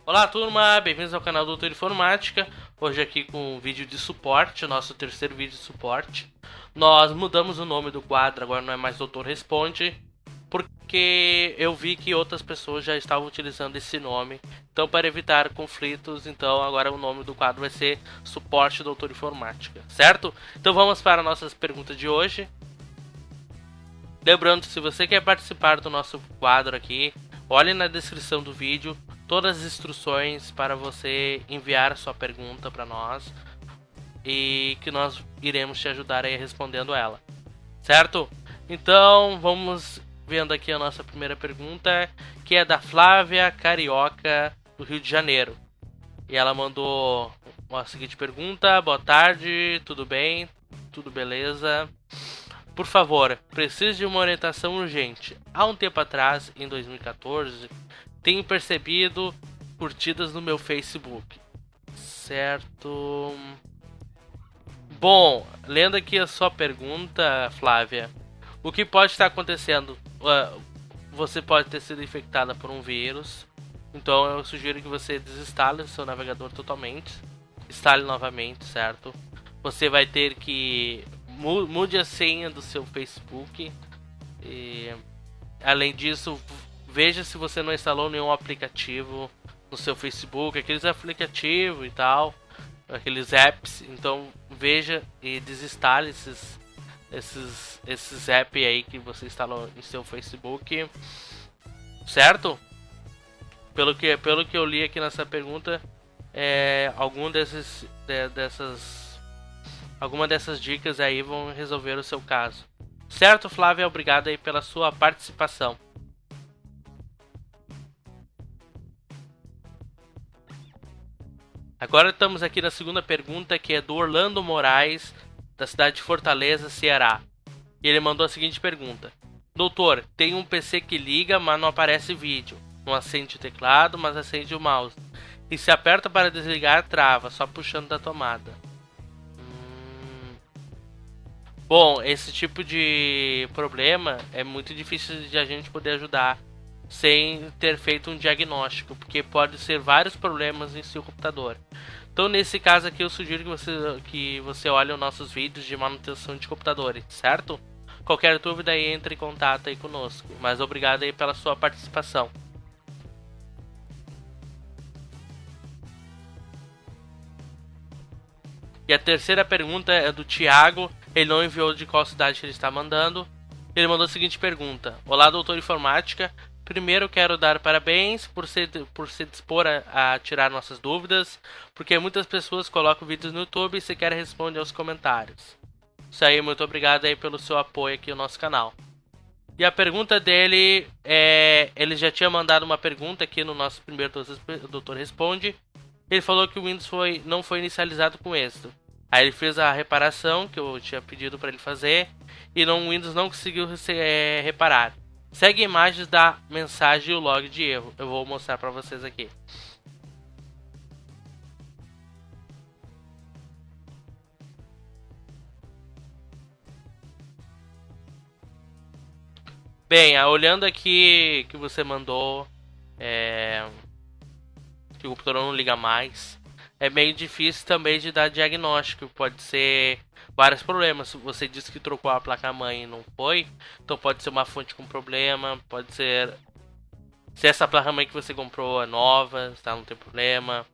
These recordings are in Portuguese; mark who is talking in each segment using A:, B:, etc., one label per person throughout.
A: Olá turma, bem-vindos ao canal Doutor Informática. Hoje aqui com um vídeo de suporte, nosso terceiro vídeo de suporte. Nós mudamos o nome do quadro, agora não é mais Doutor Responde, porque eu vi que outras pessoas já estavam utilizando esse nome. Então, para evitar conflitos, então agora o nome do quadro vai ser Suporte Doutor Informática, certo? Então vamos para nossas perguntas de hoje. Lembrando, se você quer participar do nosso quadro aqui, olhe na descrição do vídeo todas as instruções para você enviar a sua pergunta para nós e que nós iremos te ajudar aí respondendo ela, certo? Então vamos vendo aqui a nossa primeira pergunta, que é da Flávia Carioca, do Rio de Janeiro. E ela mandou a seguinte pergunta: boa tarde, tudo bem? Tudo beleza? Por favor, preciso de uma orientação urgente. Há um tempo atrás, em 2014, tenho percebido curtidas no meu Facebook. Certo. Bom, lendo aqui a sua pergunta, Flávia, o que pode estar acontecendo? Você pode ter sido infectada por um vírus. Então eu sugiro que você desinstale o seu navegador totalmente. Instale novamente, certo? Você vai ter que mude a senha do seu Facebook. E além disso, veja se você não instalou nenhum aplicativo no seu Facebook, aqueles aplicativos e tal, aqueles apps. Então veja e desinstale esses apps aí que você instalou em seu Facebook, certo? Pelo que eu li aqui nessa pergunta, alguma dessas dicas aí vão resolver o seu caso. Certo, Flávia? Obrigado aí pela sua participação. Agora estamos aqui na segunda pergunta, que é do Orlando Moraes, da cidade de Fortaleza, Ceará. E ele mandou a seguinte pergunta: doutor, tem um PC que liga, mas não aparece vídeo. Não acende o teclado, mas acende o mouse. E se aperta para desligar, trava, só puxando da tomada. Bom, esse tipo de problema é muito difícil de a gente poder ajudar sem ter feito um diagnóstico, porque pode ser vários problemas em seu computador. Então, nesse caso aqui, eu sugiro que você olhe os nossos vídeos de manutenção de computadores, certo? Qualquer dúvida aí, entre em contato aí conosco. Mas obrigado aí pela sua participação. E a terceira pergunta é do Thiago. Ele não enviou de qual cidade ele está mandando. Ele mandou a seguinte pergunta: olá, doutor Informática. Primeiro quero dar parabéns por se dispor a tirar nossas dúvidas, porque muitas pessoas colocam vídeos no YouTube e sequer respondem aos comentários. Isso aí, muito obrigado aí pelo seu apoio aqui no nosso canal. E a pergunta dele é: ele já tinha mandado uma pergunta aqui no nosso primeiro Doutor Responde. Ele falou que o Windows não foi inicializado com êxito. Aí ele fez a reparação que eu tinha pedido para ele fazer e o Windows não conseguiu reparar. Segue imagens da mensagem e o log de erro. Eu vou mostrar para vocês aqui. Bem, olhando aqui que você mandou, que o computador não liga mais, é meio difícil também de dar diagnóstico. Pode ser vários problemas. Você disse que trocou a placa-mãe e não foi, então pode ser uma fonte com problema. Pode ser se essa placa-mãe que você comprou é nova, tá, não tem problema.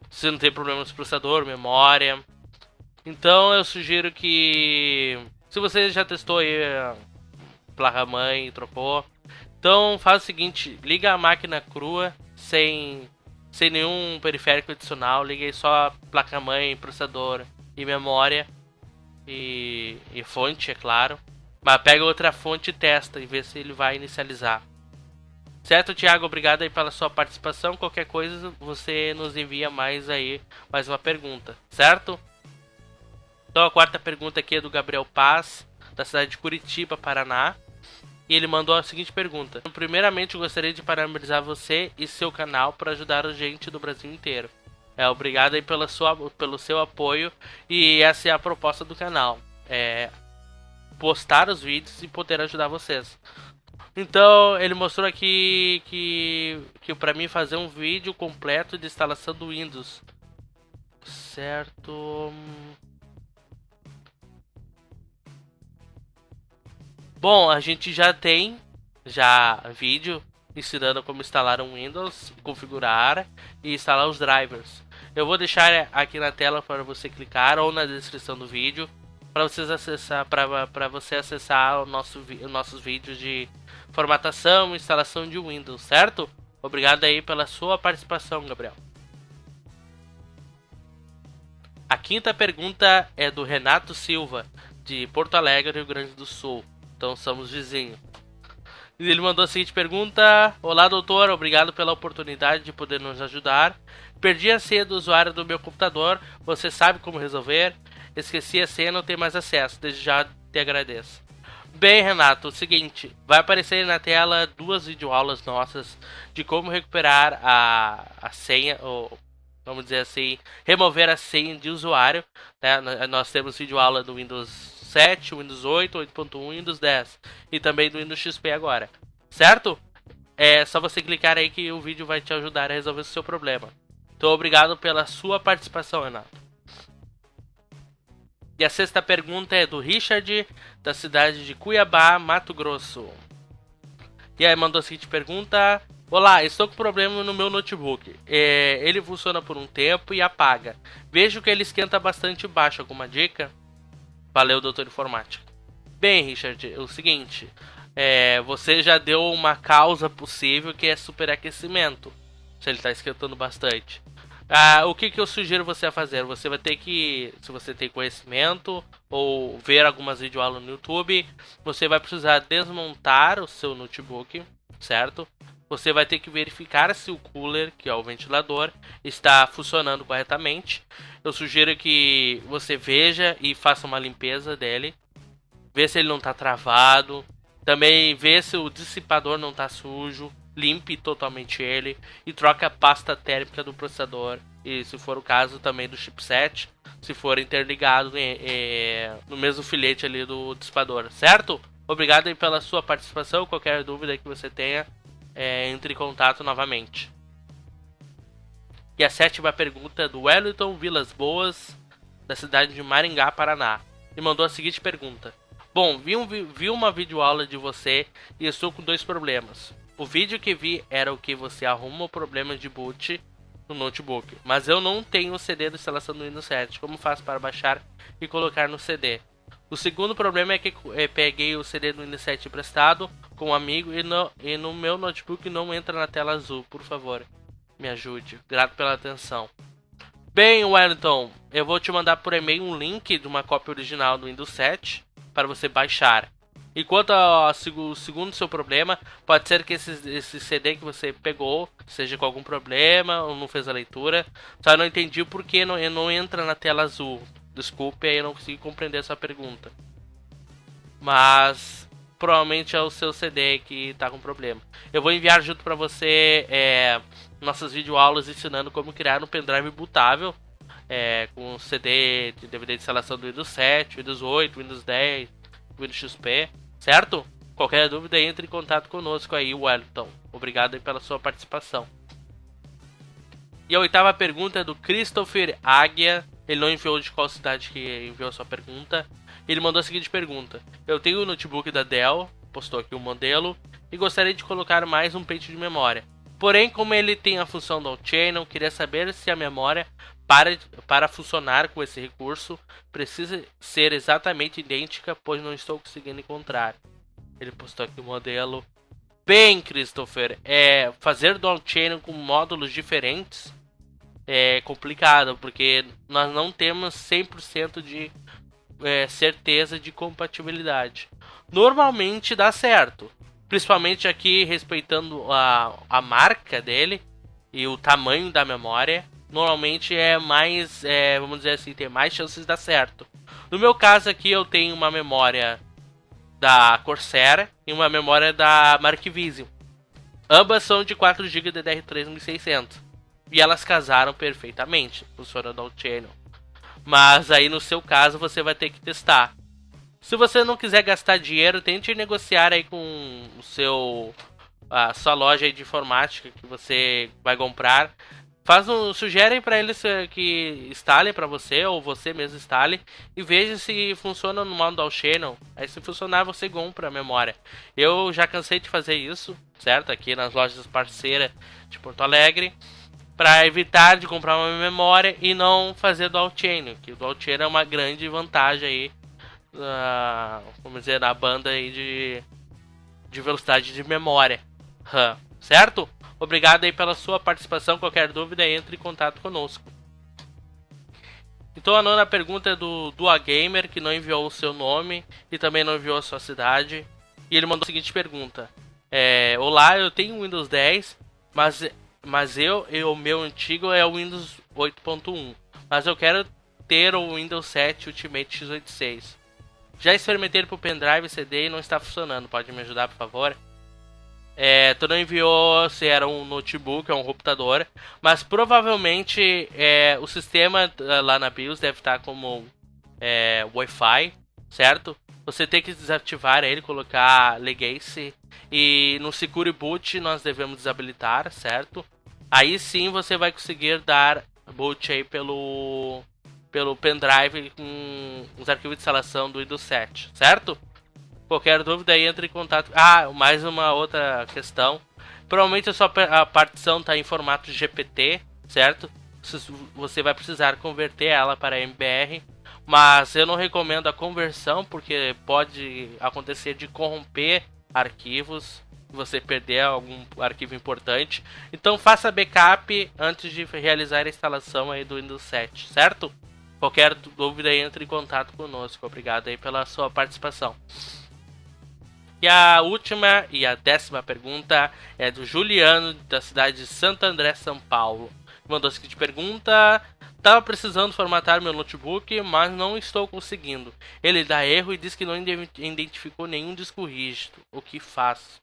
A: Se não tem problema no processador, memória. Então eu sugiro que, se você já testou aí a placa-mãe e trocou, então faz o seguinte: liga a máquina crua, sem nenhum periférico adicional. Liga aí só a placa-mãe, processador e memória e fonte, é claro. Mas pega outra fonte e testa e vê se ele vai inicializar. Certo, Thiago? Obrigado aí pela sua participação. Qualquer coisa você nos envia mais uma pergunta, certo? Então a quarta pergunta aqui é do Gabriel Paz, da cidade de Curitiba, Paraná. E ele mandou a seguinte pergunta: primeiramente, eu gostaria de parabenizar você e seu canal por ajudar a gente do Brasil inteiro. Obrigado aí pelo seu apoio. E essa é a proposta do canal: postar os vídeos e poder ajudar vocês. Então, ele mostrou aqui que para mim fazer um vídeo completo de instalação do Windows. Certo. Bom, a gente já tem vídeo ensinando como instalar um Windows, configurar e instalar os drivers. Eu vou deixar aqui na tela para você clicar ou na descrição do vídeo para vocês acessar, para você acessar os nossos vídeos de formatação e instalação de Windows, certo? Obrigado aí pela sua participação, Gabriel. A quinta pergunta é do Renato Silva, de Porto Alegre, Rio Grande do Sul. Então somos vizinhos. Ele mandou a seguinte pergunta: olá, doutor, obrigado pela oportunidade de poder nos ajudar. Perdi a senha do usuário do meu computador, você sabe como resolver? Esqueci a senha, não tenho mais acesso, desde já te agradeço. Bem, Renato, o seguinte, vai aparecer aí na tela 2 videoaulas nossas de como recuperar a senha, ou vamos dizer assim, remover a senha de usuário, né? Nós temos videoaula do Windows 7, Windows 8, 8.1 e Windows 10 e também do Windows XP agora, certo? É só você clicar aí que o vídeo vai te ajudar a resolver o seu problema. Então, obrigado pela sua participação, Renato. E a sexta pergunta é do Richard, da cidade de Cuiabá, Mato Grosso. E aí mandou a seguinte pergunta: olá, estou com problema no meu notebook. Ele funciona por um tempo e apaga. Vejo que ele esquenta bastante baixo. Alguma dica? Valeu, doutor informática. Bem, Richard, é o seguinte. Você já deu uma causa possível, que é superaquecimento. Se ele está esquentando bastante. O que eu sugiro você a fazer? Você vai ter que, se você tem conhecimento ou ver algumas videoaulas no YouTube, você vai precisar desmontar o seu notebook, certo? Você vai ter que verificar se o cooler, que é o ventilador, está funcionando corretamente. Eu sugiro que você veja e faça uma limpeza dele, vê se ele não está travado, também vê se o dissipador não está sujo. Limpe totalmente ele e troque a pasta térmica do processador e, se for o caso, também do chipset, se for interligado no mesmo filete ali do dissipador, certo? Obrigado aí pela sua participação. Qualquer dúvida que você tenha, entre em contato novamente. E a sétima pergunta é do Wellington Vilas Boas, da cidade de Maringá, Paraná, e mandou a seguinte pergunta: bom, vi uma videoaula de você e estou com 2 problemas. O vídeo que vi era o que você arruma o problema de boot no notebook, mas eu não tenho o CD da instalação do Windows 7. Como faço para baixar e colocar no CD? O segundo problema é que peguei o CD do Windows 7 emprestado com um amigo e no meu notebook não entra na tela azul. Por favor, me ajude. Grato pela atenção. Bem, Wellington, eu vou te mandar por e-mail um link de uma cópia original do Windows 7 para você baixar. E quanto ao segundo seu problema, pode ser que esse CD que você pegou seja com algum problema ou não fez a leitura. Só não entendi o porquê não entra na tela azul. Desculpe, aí eu não consegui compreender essa pergunta. Mas provavelmente é o seu CD que está com problema. Eu vou enviar junto para você nossas videoaulas ensinando como criar um pendrive bootável com CD de DVD de instalação do Windows 7, Windows 8, Windows 10, Windows XP. Certo? Qualquer dúvida, entre em contato conosco aí, Wellington. Obrigado aí pela sua participação. E a oitava pergunta é do Christopher Águia. Ele não enviou de qual cidade que enviou a sua pergunta. Ele mandou a seguinte pergunta: eu tenho o notebook da Dell, postou aqui o modelo, e gostaria de colocar mais um pente de memória. Porém, como ele tem a função Dual Channel, queria saber se a memória para funcionar com esse recurso precisa ser exatamente idêntica, pois não estou conseguindo encontrar. Ele postou aqui o modelo. Bem, Christopher, fazer Dual Channel com módulos diferentes é complicado, porque nós não temos 100% de certeza de compatibilidade. Normalmente dá certo, principalmente aqui respeitando a marca dele e o tamanho da memória. Normalmente é mais, vamos dizer assim, tem mais chances de dar certo. No meu caso aqui eu tenho uma memória da Corsair e uma memória da Markvision. Ambas são de 4 GB DDR3 e elas casaram perfeitamente, funcionando ao channel. Mas aí no seu caso você vai ter que testar. Se você não quiser gastar dinheiro, tente negociar aí com a sua loja aí de informática que você vai comprar. Sugere para eles que instalem para você, ou você mesmo instale, e veja se funciona no modo Dual Channel. Aí se funcionar, você compra a memória. Eu já cansei de fazer isso, certo? Aqui nas lojas parceiras de Porto Alegre, para evitar de comprar uma memória e não fazer Dual Channel, que o Dual Channel é uma grande vantagem aí, vamos dizer, na banda aí de velocidade de memória, certo? Obrigado aí pela sua participação. Qualquer dúvida, entre em contato conosco. Então a nona pergunta é do Dua Gamer, que não enviou o seu nome e também não enviou a sua cidade. E ele mandou a seguinte pergunta: olá, eu tenho o Windows 10, mas o meu antigo é o Windows 8.1, mas eu quero ter o Windows 7 Ultimate x86. Já experimentei por pendrive e CD e não está funcionando. Pode me ajudar, por favor? Tu não enviou se era um notebook ou um computador, mas provavelmente o sistema lá na BIOS deve estar como Wi-Fi, certo? Você tem que desativar ele, colocar Legacy, e no Secure Boot nós devemos desabilitar, certo? Aí sim você vai conseguir dar boot aí pelo pendrive com os arquivos de instalação do Windows 7, certo? Qualquer dúvida aí, entre em contato. Mais uma outra questão. Provavelmente a partição está em formato GPT, certo? Você vai precisar converter ela para MBR. Mas eu não recomendo a conversão, porque pode acontecer de corromper arquivos, você perder algum arquivo importante. Então faça backup antes de realizar a instalação aí do Windows 7, certo? Qualquer dúvida aí, entre em contato conosco. Obrigado aí pela sua participação. E a última e a 10ª pergunta é do Juliano, da cidade de Santo André, São Paulo. Mandou a seguinte pergunta: estava precisando formatar meu notebook, mas não estou conseguindo. Ele dá erro e diz que não identificou nenhum disco rígido. O que faço?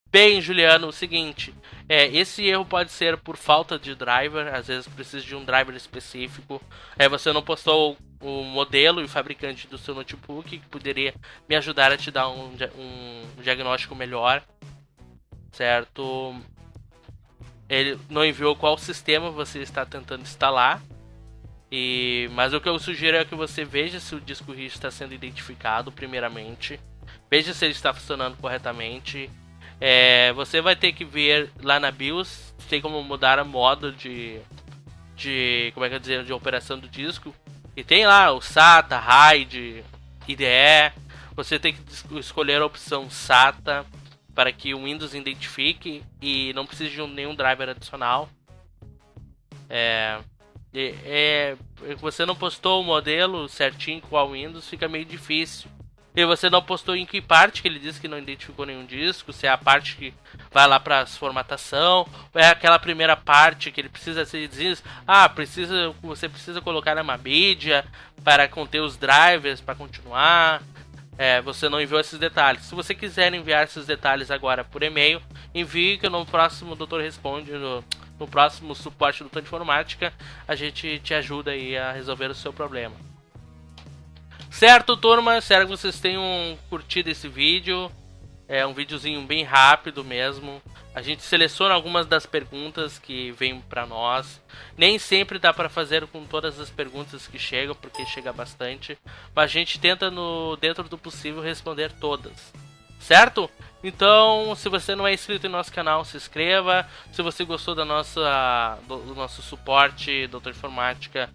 A: Bem, Juliano, o seguinte, esse erro pode ser por falta de driver, às vezes precisa de um driver específico. Você não postou o modelo e o fabricante do seu notebook, que poderia me ajudar a te dar um diagnóstico melhor, certo? Ele não enviou qual sistema você está tentando instalar, mas o que eu sugiro é que você veja se o disco rígido está sendo identificado primeiramente, veja se ele está funcionando corretamente. Você vai ter que ver lá na BIOS, tem como mudar a modo de operação do disco. E tem lá o SATA, RAID, IDE. Você tem que escolher a opção SATA para que o Windows identifique e não precise de nenhum driver adicional. Você não postou o modelo certinho com o Windows, fica meio difícil. E você não postou em que parte, que ele disse que não identificou nenhum disco, se é a parte que vai lá para formatação, ou é aquela primeira parte que ele precisa ser diz, você precisa colocar na Mabidia para conter os drivers para continuar. Você não enviou esses detalhes. Se você quiser enviar esses detalhes agora por e-mail, envie, que no próximo Doutor Responde, no próximo suporte do Doutor Informática, a gente te ajuda aí a resolver o seu problema. Certo, turma? Espero que vocês tenham curtido esse vídeo. É um videozinho bem rápido mesmo. A gente seleciona algumas das perguntas que vêm para nós. Nem sempre dá para fazer com todas as perguntas que chegam, porque chega bastante. Mas a gente tenta, dentro do possível, responder todas. Certo? Então, se você não é inscrito em nosso canal, se inscreva. Se você gostou do nosso suporte, Doutor Informática,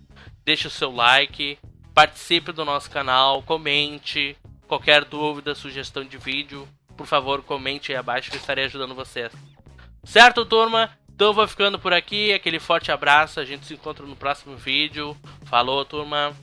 A: deixe o seu like. Participe do nosso canal, comente. Qualquer dúvida, sugestão de vídeo, por favor, comente aí abaixo que eu estarei ajudando vocês. Certo, turma? Então eu vou ficando por aqui. Aquele forte abraço. A gente se encontra no próximo vídeo. Falou, turma.